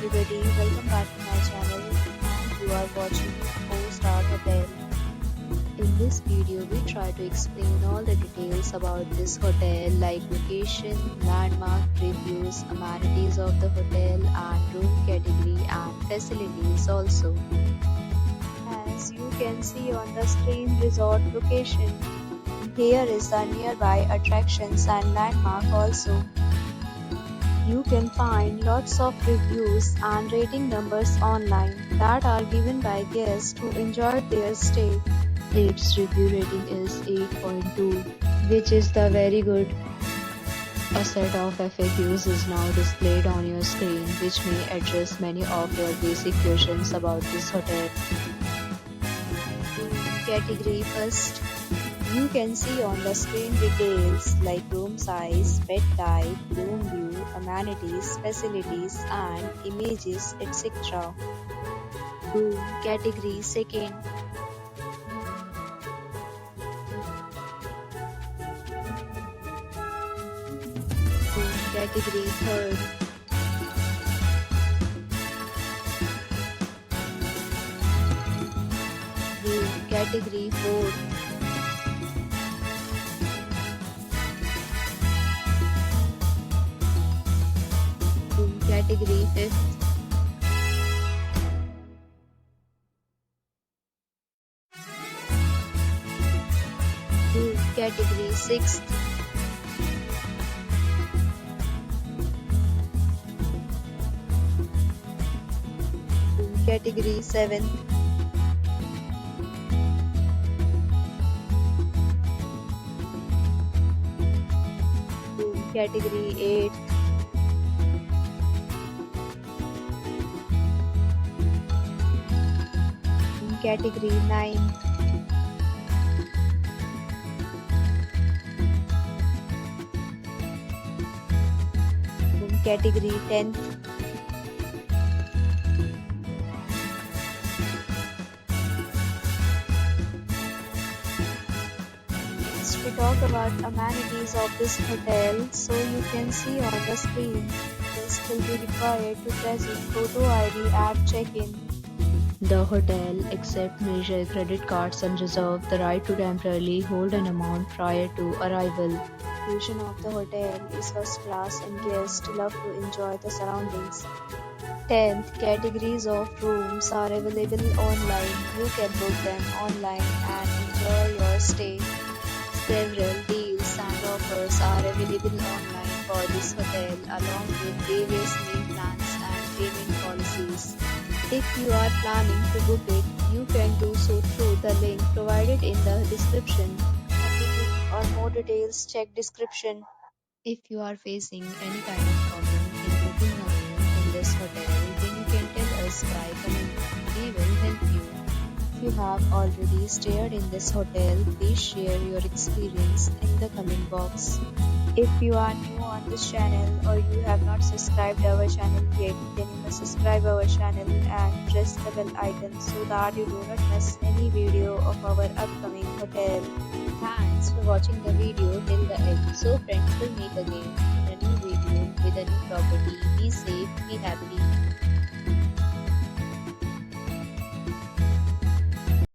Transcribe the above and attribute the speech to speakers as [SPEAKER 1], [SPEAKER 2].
[SPEAKER 1] everybody, welcome back to my channel and you are watching 4-star hotel. In this video, we try to explain all the details about this hotel like location, landmark, reviews, amenities of the hotel and room category and facilities also. As you can see on the screen, resort location. Here is the nearby attractions and landmark also. You can find lots of reviews and rating numbers online that are given by guests who enjoyed their stay. Its review rating is 8.2, which is the very good. A set of FAQs is now displayed on your screen, which may address many of your basic questions about this hotel. Category first. You can see on the screen details like room size, bed type, room view, amenities, facilities and images, etc. Room category second. Room category third. Room category fourth. Room category 5th. Room category 6th. Room category 7th. Room category 8th. Category 9. Category 10. Next we talk about amenities of this hotel, so you can see on the screen. This will be required to present photo ID at check-in. The hotel accepts major credit cards and reserves the right to temporarily hold an amount prior to arrival. Location of the hotel is first class and guests love to enjoy the surroundings. 10th, categories of rooms are available online. You can book them online and enjoy your stay. Several deals and offers are available online for this hotel along with various meal plans and payment policies. If you are planning to book it, you can do so through the link provided in the description. For more details, check description. If you are facing any kind of problem in booking a room in this hotel, then you can tell us by comment. We will help you. If you have already stayed in this hotel, please share your experience in the comment box. If you are new on this channel or you have not subscribed our channel yet, then you must subscribe our channel and press the bell icon so that you do not miss any video of our upcoming hotel. Thanks for watching the video till the end. So friends, will meet again in a new video with a new property. Be safe, be happy.